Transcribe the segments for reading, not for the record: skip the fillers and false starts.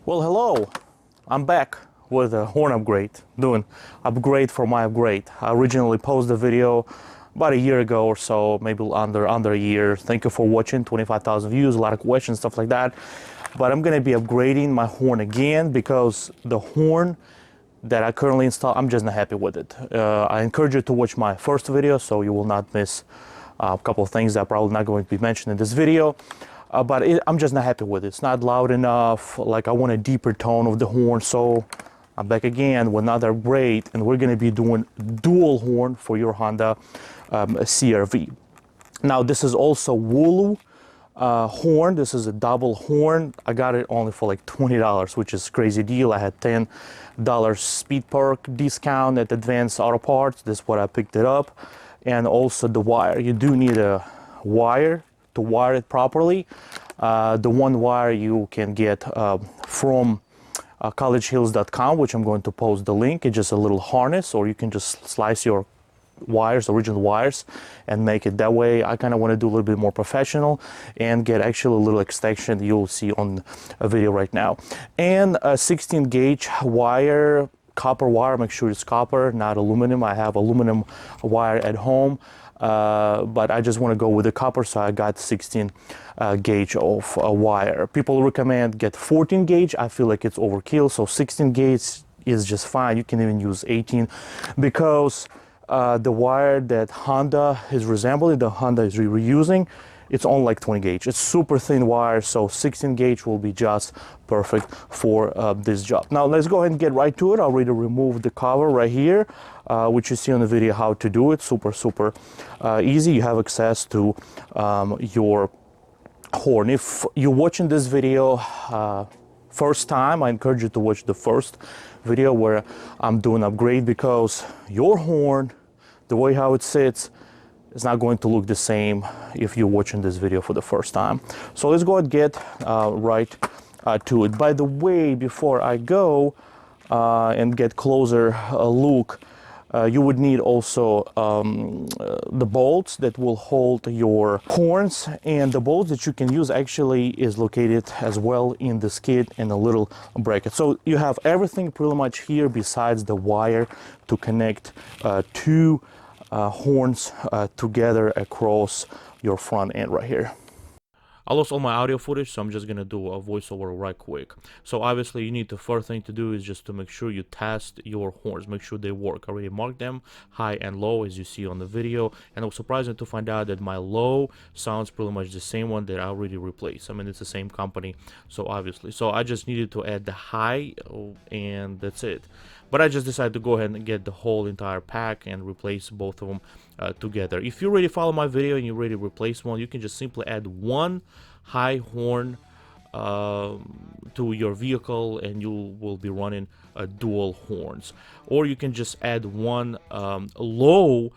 Well, hello. I'm back with a horn upgrade, doing upgrade for my upgrade. I originally posted a video about a year ago or so, maybe under a year. Thank you for watching. 25,000 views, a lot of questions, stuff like that. But I'm gonna be upgrading my horn again because the horn that I currently install, I'm just not happy with it. I encourage you to watch my first video so you will not miss a couple of things that are probably not going to be mentioned in this video. I'm just not happy with it. It's not loud enough. Like, I want a deeper tone of the horn. So I'm back again with another upgrade, and we're gonna be doing dual horn for your Honda CR-V. Now this is also Wooloo horn. This is a double horn. I got it only for like $20, which is a crazy deal. I had $10 speed perk discount at Advanced Auto Parts. This is what I picked it up. And also the wire. You do need a wire to wire it properly. The one wire you can get from collegehills.com, which I'm going to post the link. It's just a little harness, or you can just slice your wires, original wires, and make it that way. I kind of want to do a little bit more professional and get actually a little extension you'll see on a video right now. And a 16 gauge wire, copper wire. Make sure it's copper, not aluminum. I have aluminum wire at home. But I just want to go with the copper, so I got 16 gauge of wire. People recommend get 14 gauge. I feel like it's overkill, so 16 gauge is just fine. You can even use 18 because the wire that Honda is resembling, the Honda is reusing, it's only like 20 gauge. It's super thin wire, so 16 gauge will be just perfect for this job. Now let's go ahead and get right to it. I already removed the cover right here, which you see on the video how to do it. Super easy. You have access to your horn. If you're watching this video first time, I encourage you to watch the first video where I'm doing upgrade, because your horn, the way how it sits, is not going to look the same if you're watching this video for the first time. So let's go and get right to it. By the way, before I go and get closer look, you would need also the bolts that will hold your horns, and the bolts that you can use actually is located as well in the skid and a little bracket. So you have everything pretty much here besides the wire to connect two horns together across your front end right here. I lost all my audio footage, so I'm just gonna do a voiceover right quick. So obviously you need, the first thing to do is just to make sure you test your horns, make sure they work. I already marked them high and low as you see on the video, and I was surprised to find out that my low sounds pretty much the same one that I already replaced. I mean, it's the same company, so obviously. So I just needed to add the high, and that's it. But I just decided to go ahead and get the whole entire pack and replace both of them together. If you already follow my video and you already replace one, you can just simply add one high horn to your vehicle and you will be running dual horns. Or you can just add one low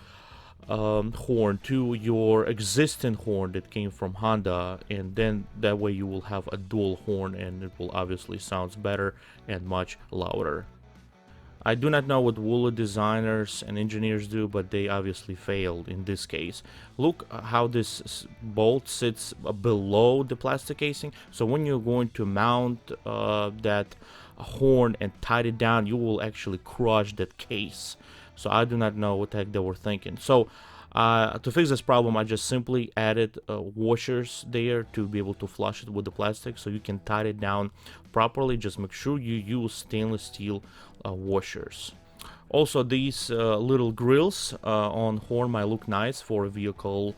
horn to your existing horn that came from Honda, and then that way you will have a dual horn and it will obviously sounds better and much louder. I do not know what Wooloo designers and engineers do, but they obviously failed in this case. Look how this bolt sits below the plastic casing, so when you're going to mount that horn and tie it down, you will actually crush that case. So I do not know what the heck they were thinking. So to fix this problem, I just simply added washers there to be able to flush it with the plastic, so you can tie it down properly. Just make sure you use stainless steel washers. Also, these little grills on horn might look nice for a vehicle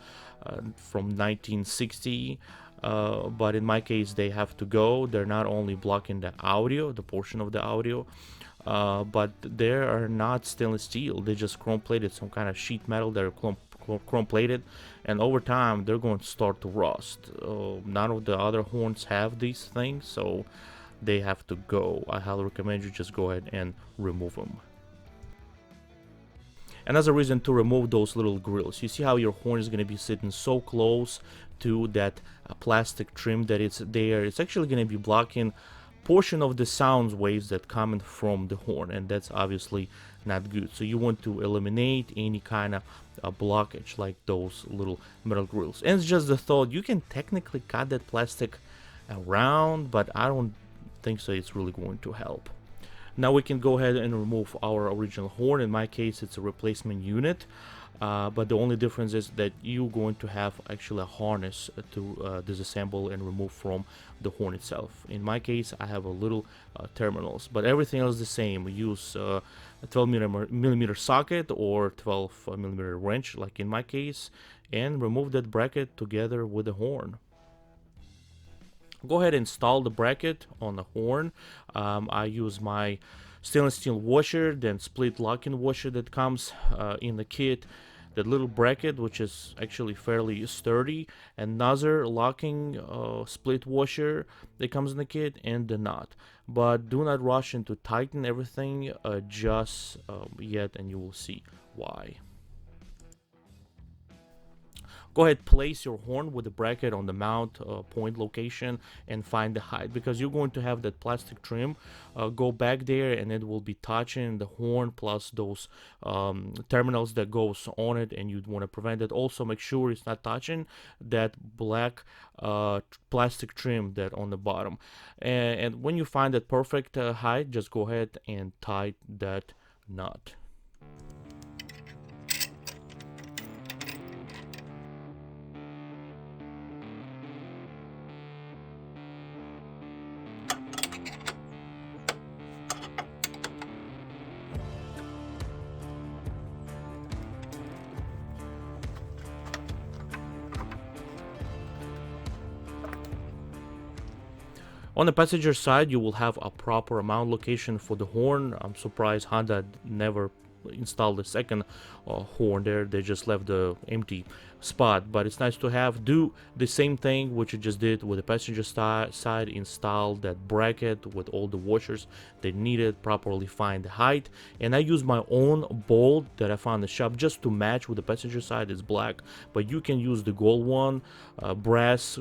from 1960, but in my case they have to go. They're not only blocking the audio, the portion of the audio, but they are not stainless steel. They just chrome plated, some kind of sheet metal. They're chrome plated, and over time they're going to start to rust. None of the other horns have these things, so they have to go. I highly recommend you just go ahead and remove them. Another reason to remove those little grills, you see how your horn is going to be sitting so close to that plastic trim that it's there. It's actually going to be blocking portion of the sound waves that coming from the horn, and that's obviously not good. So you want to eliminate any kind of blockage like those little metal grills. And it's just the thought, you can technically cut that plastic around, but I don't think so it's really going to help. Now we can go ahead and remove our original horn. In my case, it's a replacement unit, but the only difference is that you're going to have actually a harness to disassemble and remove from the horn itself. In my case, I have a little terminals, but everything else is the same. We use a 12 millimeter socket or 12 millimeter wrench, like in my case, and remove that bracket together with the horn. Go ahead and install the bracket on the horn. I use my stainless steel washer, then split locking washer that comes in the kit, that little bracket which is actually fairly sturdy, another locking split washer that comes in the kit, and the nut. But do not rush into tighten everything just yet, and you will see why. Go ahead, place your horn with the bracket on the mount point location and find the height, because you're going to have that plastic trim go back there, and it will be touching the horn plus those terminals that goes on it, and you'd want to prevent it. Also, make sure it's not touching that black plastic trim that on the bottom. And when you find that perfect height, just go ahead and tighten that nut. On the passenger side, you will have a proper mount location for the horn. I'm surprised Honda never installed a second horn there. They just left the empty spot, but it's nice to have. Do the same thing which you just did with the passenger side. Install that bracket with all the washers they needed, properly find the height, and I use my own bolt that I found in the shop just to match with the passenger side. It's black, but you can use the gold one, brass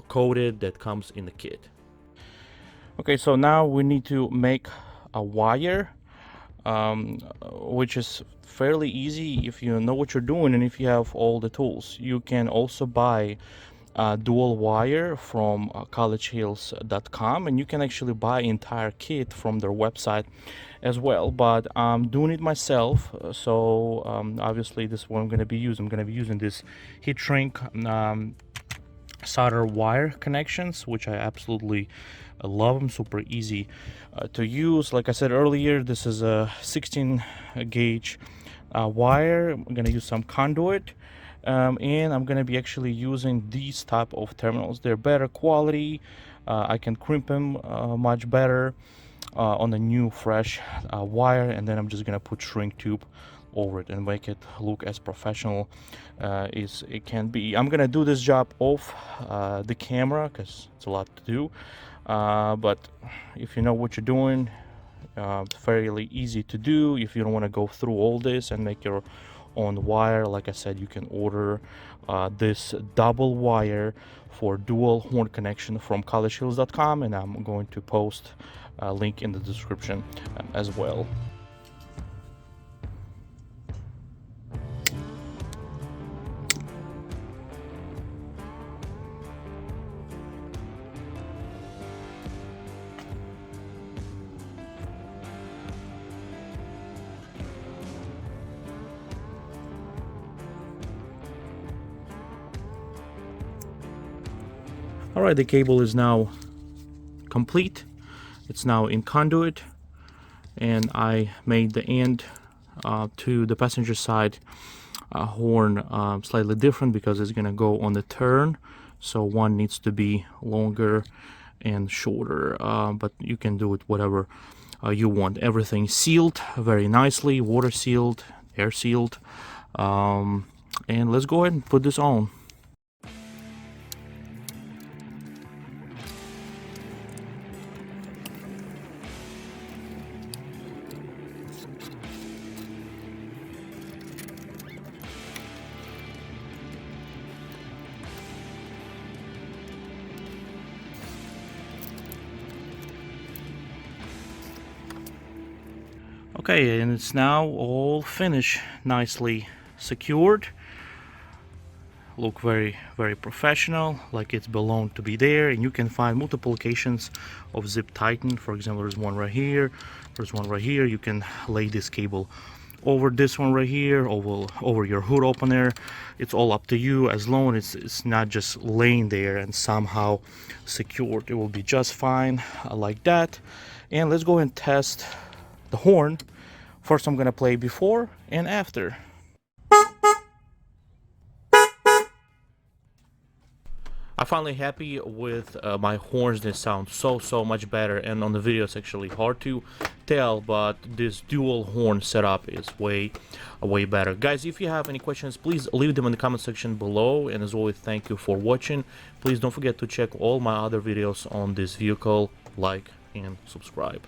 coated, that comes in the kit. Okay, so now we need to make a wire, which is fairly easy if you know what you're doing and if you have all the tools. You can also buy a dual wire from collegehills.com, and you can actually buy entire kit from their website as well, but I'm doing it myself. So obviously this is what I'm going to be using. I'm going to be using this heat shrink solder wire connections, which I absolutely love them. Super easy to use. Like I said earlier, this is a 16 gauge wire. I'm gonna use some conduit, and I'm gonna be actually using these type of terminals. They're better quality. I can crimp them much better on the new fresh wire, and then I'm just gonna put shrink tube over it and make it look as professional as it can be. I'm gonna do this job off the camera because it's a lot to do, but if you know what you're doing, it's fairly easy to do. If you don't want to go through all this and make your own wire, like I said, you can order this double wire for dual horn connection from collegehills.com, and I'm going to post a link in the description as well. Alright, the cable is now complete. It's now in conduit, and I made the end to the passenger side horn slightly different because it's gonna go on the turn, so one needs to be longer and shorter, but you can do it whatever you want. Everything sealed very nicely, water sealed, air sealed, and let's go ahead and put this on. Okay, and it's now all finished, nicely secured. look very professional, like it's belonged to be there. And you can find multiple locations of Zip Titan. For example, there's one right here, there's one right here. You can lay this cable over this one right here, over your hood opener. It's all up to you, as long as it's not just laying there and somehow secured. It will be just fine like that. And let's go and test the horn. First I'm gonna play before and after. I'm finally happy with my horns. They sound so much better, and on the video it's actually hard to tell, but this dual horn setup is way better. Guys, if you have any questions, please leave them in the comment section below, and as always, thank you for watching. Please don't forget to check all my other videos on this vehicle, like and subscribe.